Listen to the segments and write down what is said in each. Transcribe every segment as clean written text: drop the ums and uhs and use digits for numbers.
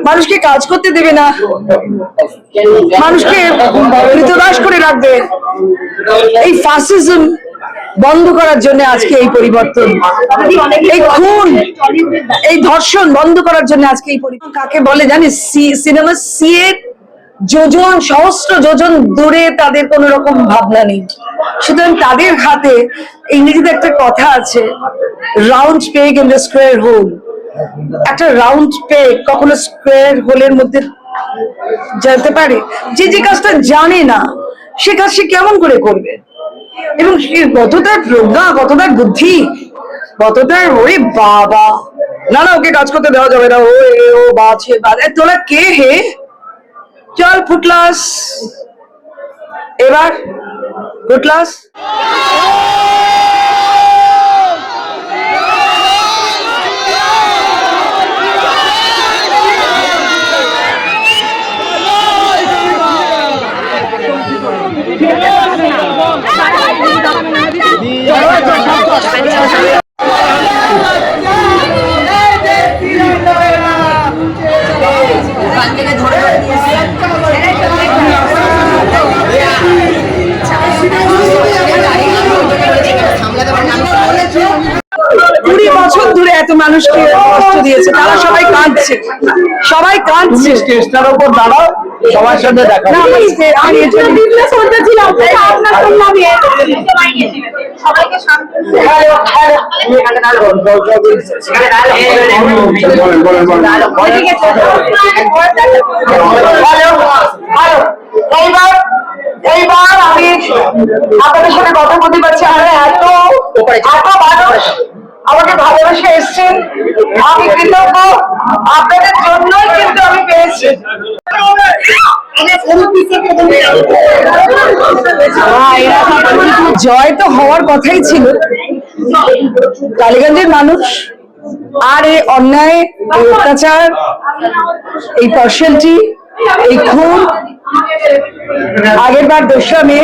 মানুষকে কাজ করতে দেবে না, মানুষকে কৃতদাস করে রাখবে। এই ফাসিজম বন্ধ করার জন্য আজকে এই পরিবর্তন, এই খুন, এই ধর্ষণ বন্ধ করার জন্য আজকে এই পরিবর্তন। কাকে বলে জানিস? সিনেমা সিএ যোজন, সহস্র যোজন দূরে তাদের কোন রকম ভাবনা নেই। সুতরাং তাদের হাতে, ইংরেজিতে একটা কথা আছে, round peg in the square hole. একটা রাউন্ড পেগ কখনো স্কোয়ার হোলের মধ্যে যেতে পারে? যে যে কাজটা জানে না সে কাজ সে কেমন করে করবে? এবং কতটার প্রজ্ঞা, কতটার বুদ্ধি, কতটার, ওরে বাবা, না না ওকে কাজ করতে দেওয়া যাবে না, ও বাছে তোরা কে হে? চল ফুটলাস, এবার ফুটলাস। বছর ধরে এত মানুষকে কষ্ট দিয়েছে, তারা সবাই কাঁদছে, সবাই কাঁদছে। স্টেজটার উপর দাঁড়াও, সবার সাথে দেখা। আমি সবাইকে শান্ত এইবার আমি আপনাদের সাথে কথা বলতে পারছি। আমরা এত মানুষ আমাকে ভালোবেসে এসছেন, আমি কৃতজ্ঞ আপনাদের জন্যই, কিন্তু আমি পেয়েছি। জয় তো হওয়ার কথাই ছিল। টালিগঞ্জের মানুষ আর এই অন্যায়, এই অত্যাচার, এই পার্সিয়ালিটি, এই খুন, আগের বার 2রা মে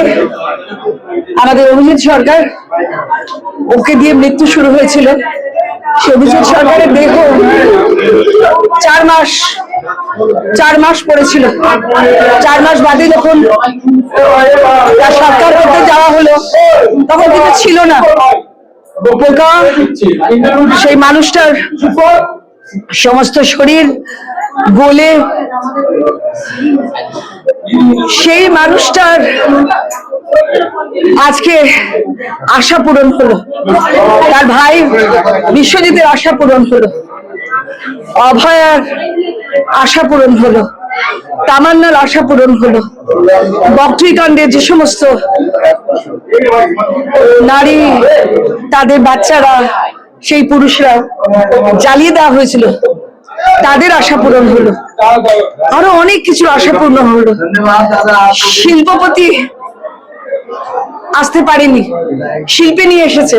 আমাদের অভিজিৎ সরকার, ওকে দিয়ে মৃত্যু শুরু হয়েছিল। সে অভিজিৎ সরকারের দেহ 4 মাস পড়েছিল। 4 মাস বাদে যখন তার সরকার করতে যাওয়া হলো, তখন কিন্তু ছিল না। পোকা সেই মানুষটার সমস্ত শরীর গলে, সেই মানুষটার আজকে আশা পূরণ হলো, তার ভাই বিশ্বজিতের আশা পূরণ হলো, অভয়ার আশা পূরণ হলো, তামান্নার আশা পূরণ হলো। বকটুইকাণ্ডে যে সমস্ত নারী, তাদের বাচ্চারা, সেই পুরুষরা জ্বালিয়ে দেওয়া হয়েছিল, তাদের আশা পূরণ হলো। আরো অনেক কিছু আশা পূর্ণ হলো। শিল্পপতি আসতে পারেনি, শিল্পী নিয়ে এসেছে।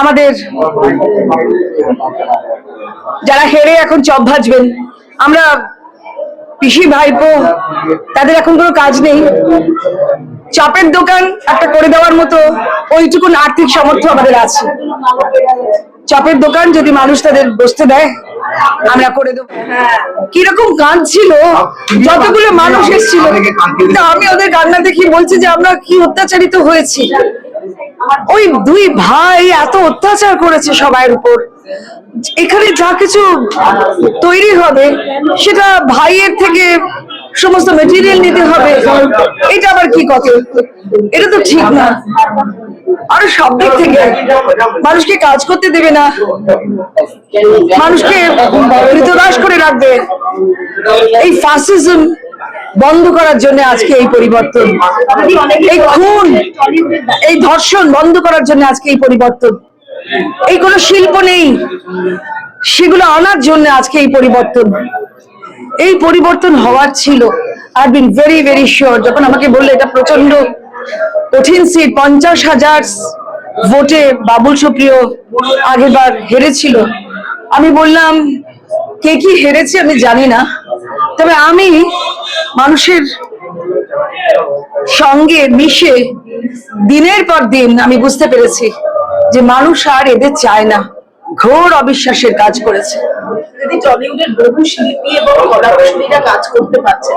আমাদের যারা হেরে এখন চপ ভাজবেন, আমরা পিসি ভাইপো, তাদের এখন কোনো কাজ নেই। চপের দোকান একটা করে দেওয়ার মতো ওইটুকুন আর্থিক সামর্থ্য আমাদের আছে। চপের দোকান যদি মানুষ তাদের বসতে দেয়, আমরা করে দেবো। কিরকম কাঁদছিল যতগুলো মানুষ এসেছিল, আমি ওদের কান্না দেখি বলছি যে আমরা কি অত্যাচারিত হয়েছি। ওই 2 ভাই এত অত্যাচার করেছে সবার উপর। এখানে যা কিছু তৈরি হবে সেটা ভাইয়ের থেকে সমস্ত মেটেরিয়াল নিতে হবে, এটা আবার কি কথা? এটা তো ঠিক না। আরো সব দিক থেকে মানুষকে কাজ করতে দেবে না, মানুষকে কৃতদাস করে রাখবে। এই ফাসিজম বন্ধ করার জন্য আজকে এই পরিবর্তন, এই খুন, এই ধর্ষণ বন্ধ করার জন্য আজকে এই পরিবর্তন। এই কোনো শিল্প নেই, সেগুলো আনার জন্য আজকে এই পরিবর্তন। এই পরিবর্তন হওয়ার ছিল। I been very very sure. যখন আমাকে বললে এটা প্রচন্ড কঠিন সিট, 50,000 ভোটে বাবুল সুপ্রিয় আগেরবার হেরেছিল, আমি বললাম কে কি হেরেছে আমি জানি না, তবে আমি মানুষের সঙ্গে মিশে দিনের পর দিন আমি বুঝতে পেরেছি যে মানুষ আর এদের চায় না। ঘোর অবিশ্বাসের কাজ করেছে। যদি টলিউডের বহু শিল্পী এবং কলাকুশলীরা কাজ করতে পারছে,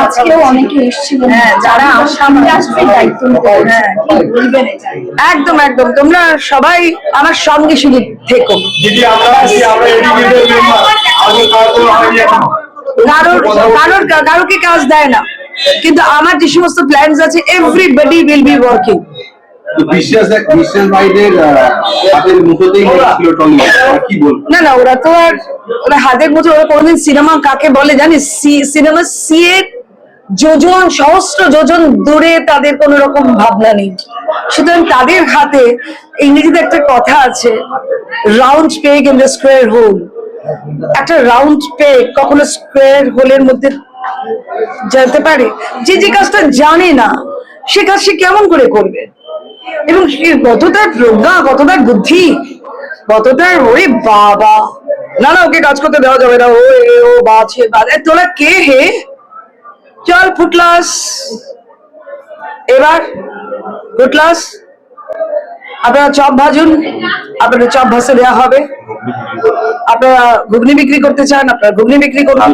আজকেও অনেকে এসেছিলেন হ্যাঁ, যারা সামনে আসবে দায়িত্ব নিতে। হ্যাঁ, কি বলবেন এটা? একদম একদম, তোমরা সবাই আমার সঙ্গে শুধু থেকো। কারোকে কাজ দেয় না, কিন্তু আমার যে সমস্ত প্ল্যানস আছে এভরিবডি উইল বি ওয়ার্কিং। বিশ্বাস ভাইদের হাতের মুঠোতেই ছিল টলিউড, কি বলবো? না ওরা তো আর ওরা হাতের মুঠো, ওরা কোনোদিন সিনেমা কাকে বলে জানিস? সিনেমা সিয়ে যোজন সহস্র যোজন দূরে তাদের কোন রকম ভাবনা নেই। সুতরাং তাদের হাতে, ইংরেজিতে একটা কথা আছে, round peg in the square hole. একটা রাউন্ড পেগ কখনো স্কোয়ার হোলের মধ্যে যেতে পারে? যে কাজটা জানে না সে কাজ সে কেমন করে করবে? এবং সে কতটার প্রজ্ঞা, কতটার বুদ্ধি, কতটার, ওরে বাবা, না ওকে কাজ করতে দেওয়া যাবে না, ও বাছে তোরা কে হে? চল ফুটলাস, এবার ফুটলাস, আপনারা চপ ভাজুন, আপনাদের চপ ভাজতে দেওয়া হবে। আপনারা ঘুগনি বিক্রি করতে চান, আপনারা ঘুগনি বিক্রি করুন।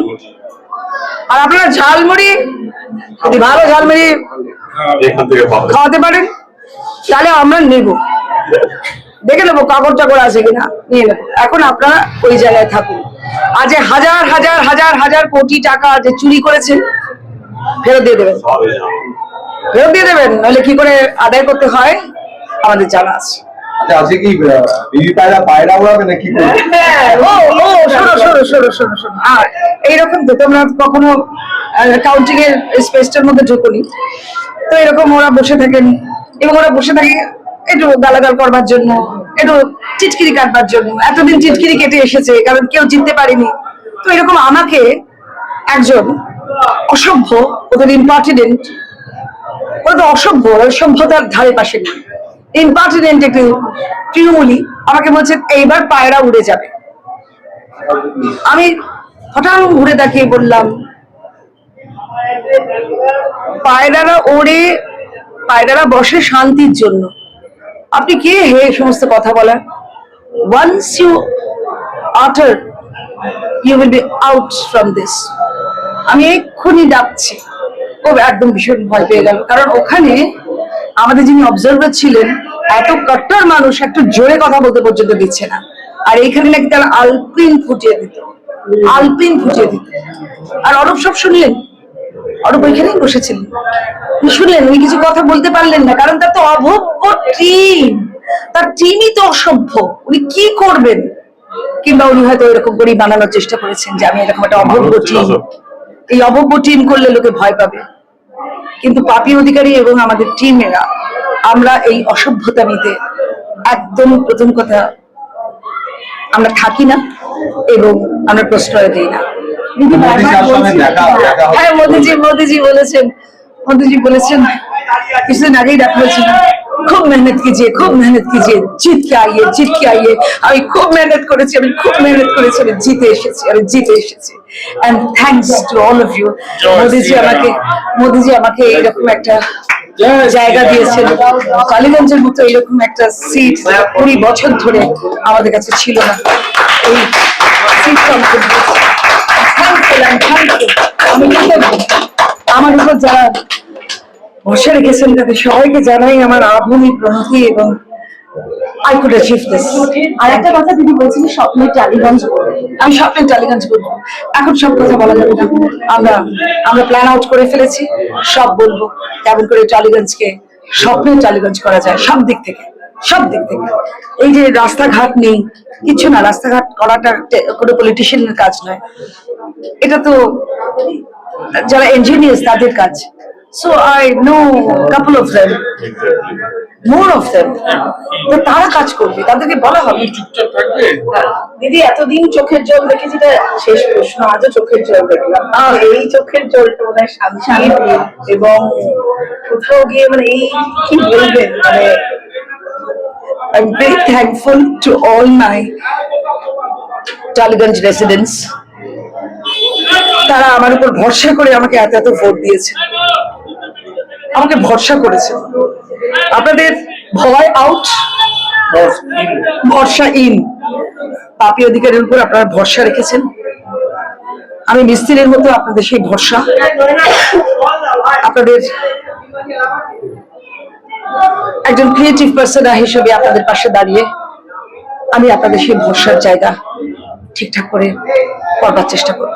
আর আপনারা ঝালমুড়ি, যদি ভালো ঝালমুড়ি খাওয়াতে পারেন তাহলে আমরা নেব, দেখে নেবো কাগজ টাগজ আছে কিনা, নিয়ে নেবো। এখন আপনারা ওই জায়গায় থাকুন। আজ হাজার হাজার হাজার হাজার কোটি টাকা যে চুরি করেছেন ফেরত দিয়ে দেবেন, ফেরত দিয়ে দেবেন, নাহলে কি করে আদায় করতে হয় আমাদের জানা আছে। আজকে কি বিবি পায়রা উড়াবে নাকি? শোনো, আর এইরকম তো তোমরা কখনো কাউন্টিং এর স্পেসটার মধ্যে ঢুকুনি তো, এরকম ওরা বসে থাকেন এবং ওরা বসে থাকে একটু গালাগাল করবার জন্য, একটু টিটকিরি কাটবার জন্য। এতদিন টিটকিরি কেটে এসেছে, কারণ কেউ জিততে পারেনি। তো এরকম আমাকে একজন অসভ্য, ওদের ইম্পার্টিনেন্ট, ওরা তো অসভ্য, সভ্যতার ধারে পাশে নেই, ইম্পার্টিনেন্ট একটু তৃণমূলী, আমাকে বলছে এইবার পায়রা উড়ে যাবে। আমি হঠাৎ ঘুরে তাকিয়ে বললাম, পায়রারা ওড়ে, পায়রারা বসে শান্তির জন্য। আপনি কে হে সমস্ত কথা বলার? Once you utter, you will be out from this. আমি এক্ষুনি ডাকছি। ও একদম ভীষণ ভয় পেয়ে গেল, কারণ ওখানে আমাদের যিনি অবজারভার ছিলেন, এত কট্টর মানুষ একটু জোরে কথা বলতে পর্যন্ত দিচ্ছে না। আর এইখানে নাকি তারা আলপিন ফুটিয়ে দিত, আলপিন ফুটিয়ে দিত। আর অরূপ সব শুনলেন, অরূপ ওইখানেই বসেছিলেন, উনি শুনলেন, উনি কিছু কথা বলতে পারলেন না, কারণ তার তো অভব্য টিম, তার টিমই তো অসভ্য, উনি কি করবেন? কিংবা উনি হয়তো এরকম করেই বানানোর চেষ্টা করেছেন যে আমি এরকম একটা অভব্য টিম, এই অভব্য টিম করলে লোকে ভয় পাবে। কিন্তু পাপী অধিকারী এবং আমাদের টিমেরা, আমরা এই অসভ্যতা নিতে একদম, প্রথম কথা, আমরা থাকি না এবং আমরা প্রশ্রয় দিই না। হ্যাঁ, মোদিজি বলেছেন কিছুদিন আগেই দেখা হয়েছিল, খুব মেহনত কিজিয়ে, খুব মেহনত কিজিয়ে, জিত কে আইয়ে। আমি খুব মেহনত করেছি, আমি জিতে এসেছি। And thanks to all of you. মোদিজি আমাকে এইরকম একটা জায়গা দিয়েছেন, কালীগঞ্জের মতো এরকম একটা সিট 20 বছর ধরে আমাদের কাছে ছিল না। এই সিট আমি আমার উপর যারা ভরসা রেখেছেন তাদের সবাইকে জানাই আমার আভূমি প্রণতি এবং I could achieve this. আর একটা কথা দিদি বলছিলেন স্বপ্নের টালিগঞ্জ, আমি স্বপ্নের টালিগঞ্জ বলবো, এখন সব কথা বলা যাবে না। আমরা প্ল্যান আউট করে ফেলেছি, সব বলবো কেমন করে টালিগঞ্জকে স্বপ্নের টালিগঞ্জ করা যায়, সব দিক থেকে। এই যে রাস্তাঘাট নেই, কিছু না, রাস্তাঘাট করাটা কোনো পলিটিশিয়ানের কাজ নয়, এটা তো যারা ইঞ্জিনিয়ার্স তাদের কাজ। So I know couple of them, more of them, তো তারা কাজ করবে, তাদেরকে বলা হবে। দিদি, এতদিন চোখের জল দেখেছি, শেষ প্রশ্ন, আজও চোখের জল দেখলাম। এই চোখের জলটা মনে হয় শান্তি এবং কোথাও গিয়ে মানে এই কি বলবেন, মানে I'm very thankful to all my Taliganj residents. তারা আমার উপর ভরসা করে আমাকে এত ভোট দিয়েছে, আমাকে ভরসা করেছে। আপনাদের ভয় আউট, ভরসা ইন। পাপি অধিকারের উপর আপনারা ভরসা রেখেছেন। আমি মিস্ত্রির মতো আপনাদের সেই ভরসা, আপনাদের একজন ক্রিয়েটিভ পার্সন হিসেবে আপনাদের পাশে দাঁড়িয়ে আমি আপনাদের সেই ভরসার জায়গা ঠিকঠাক করে করবার চেষ্টা করব।